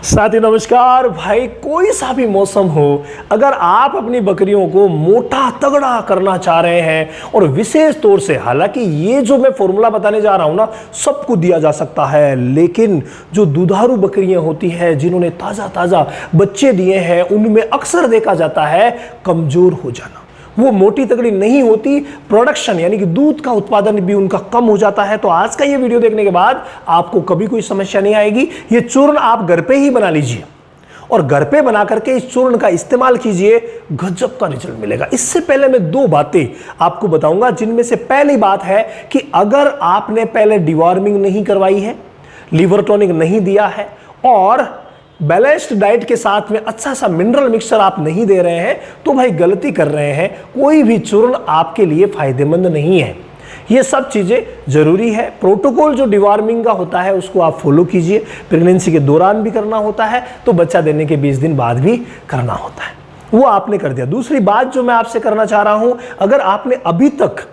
साथी नमस्कार भाई। कोई सा भी मौसम हो, अगर आप अपनी बकरियों को मोटा तगड़ा करना चाह रहे हैं और विशेष तौर से, हालांकि ये जो मैं फॉर्मूला बताने जा रहा हूं ना, सबको दिया जा सकता है, लेकिन जो दुधारू बकरियां होती हैं जिन्होंने ताजा ताजा बच्चे दिए हैं, उनमें अक्सर देखा जाता है कमजोर हो जाना। वो मोटी तगड़ी नहीं होती, प्रोडक्शन यानी कि दूध का उत्पादन भी उनका कम हो जाता है। तो आज का ये वीडियो देखने के बाद आपको कभी कोई समस्या नहीं आएगी। ये चूर्ण आप घर पे ही बना लीजिए और घर पे बना करके इस चूर्ण का इस्तेमाल कीजिए, गजब का रिजल्ट मिलेगा। इससे पहले मैं दो बातें आपको बताऊंगा, जिनमें से पहली बात है कि अगर आपने पहले डिवॉर्मिंग नहीं करवाई है, लीवर टॉनिक नहीं दिया है और बैलेंस्ड डाइट के साथ में अच्छा सा मिनरल मिक्सचर आप नहीं दे रहे हैं, तो भाई गलती कर रहे हैं। कोई भी चूर्ण आपके लिए फायदेमंद नहीं है। ये सब चीजें जरूरी है। प्रोटोकॉल जो डिवॉर्मिंग का होता है उसको आप फॉलो कीजिए। प्रेगनेंसी के दौरान भी करना होता है, तो बच्चा देने के 20 दिन बाद भी करना होता है, वो आपने कर दिया। दूसरी बात जो मैं आपसे करना चाह रहा हूं, अगर आपने अभी तक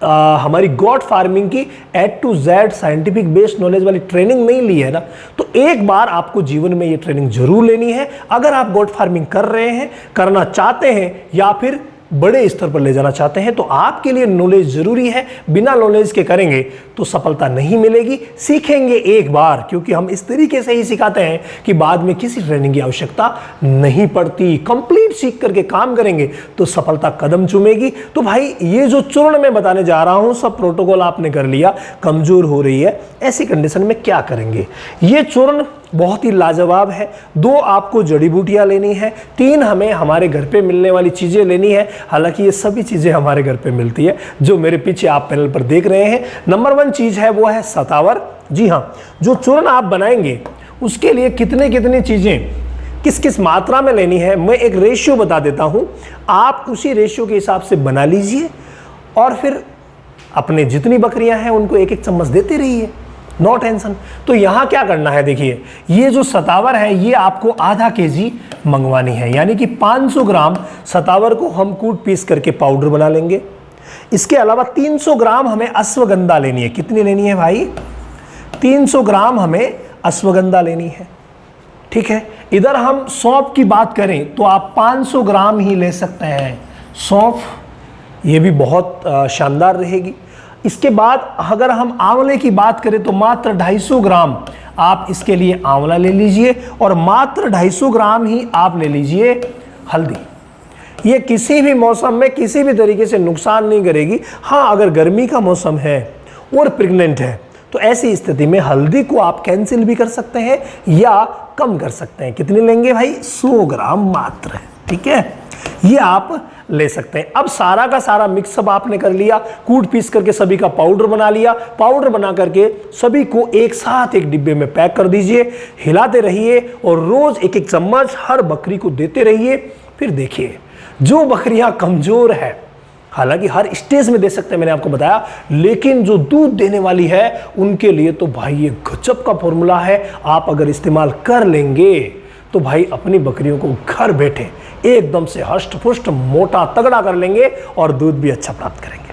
हमारी गॉट फार्मिंग की A to Z scientific based knowledge वाली ट्रेनिंग नहीं ली है ना, तो एक बार आपको जीवन में ये ट्रेनिंग जरूर लेनी है। अगर आप गॉट फार्मिंग कर रहे हैं, करना चाहते हैं या फिर बड़े स्तर पर ले जाना चाहते हैं, तो आपके लिए नॉलेज जरूरी है। बिना नॉलेज के करेंगे तो सफलता नहीं मिलेगी। सीखेंगे एक बार, क्योंकि हम इस तरीके से ही सिखाते हैं कि बाद में किसी ट्रेनिंग की आवश्यकता नहीं पड़ती। कंप्लीट सीख करके काम करेंगे तो सफलता कदम चूमेगी। तो भाई ये जो चूर्ण मैं बताने जा रहा हूं, सब प्रोटोकॉल आपने कर लिया, कमजोर हो रही है, ऐसी कंडीशन में क्या करेंगे? ये चूर्ण बहुत ही लाजवाब है। 2 आपको जड़ी बूटियां लेनी है, 3 हमें हमारे घर पे मिलने वाली चीजें लेनी है। हालांकि ये सभी चीजें हमारे घर पे मिलती है, जो मेरे पीछे आप पैनल पर देख रहे हैं। नंबर 1 चीज है वो है सतावर। जी हाँ, जो चूर्ण आप बनाएंगे उसके लिए कितनी चीजें किस किस मात्रा में लेनी है, मैं एक रेशियो बता देता हूं। आप उसी रेशियो के हिसाब से बना लीजिए और फिर अपने जितनी बकरियां हैं उनको एक एक चम्मच देते रहिए, नो टेंशन। तो यहां क्या करना है, देखिए ये जो सतावर है ये आपको आधा केजी मंगवानी है, यानी कि 500 ग्राम सतावर को हम कूट पीस करके पाउडर बना लेंगे। इसके अलावा 300 ग्राम हमें अश्वगंधा लेनी है। कितनी लेनी है भाई? 300 ग्राम हमें अश्वगंधा लेनी है, ठीक है। इधर हम सौंफ की बात करें तो आप 500 ग्राम ही ले सकते हैं सौंफ, ये भी बहुत शानदार रहेगी। इसके बाद अगर हम आंवले की बात करें तो मात्र 250 ग्राम आप इसके लिए आंवला ले लीजिए और मात्र 250 ग्राम ही आप ले लीजिए हल्दी। ये किसी भी मौसम में किसी भी तरीके से नुकसान नहीं करेगी। हाँ, अगर गर्मी का मौसम है और प्रेग्नेंट है तो ऐसी स्थिति में हल्दी को आप कैंसिल भी कर सकते हैं या कम कर सकते हैं। कितनी लेंगे भाई? 100 ग्राम मात्र, ठीक है, ये आप ले सकते हैं। अब सारा का सारा मिक्सअप आपने कर लिया, कूट पीस करके सभी का पाउडर बना लिया। पाउडर बना करके सभी को एक साथ एक डिब्बे में पैक कर दीजिए, हिलाते रहिए और रोज एक एक चम्मच हर बकरी को देते रहिए। फिर देखिए, जो बकरियां कमजोर है, हालांकि हर स्टेज में दे सकते हैं, मैंने आपको बताया, लेकिन जो दूध देने वाली है उनके लिए तो भाई ये गजब का फॉर्मूला है। आप अगर इस्तेमाल कर लेंगे तो भाई अपनी बकरियों को घर बैठे एकदम से हष्ट पुष्ट मोटा तगड़ा कर लेंगे और दूध भी अच्छा प्राप्त करेंगे।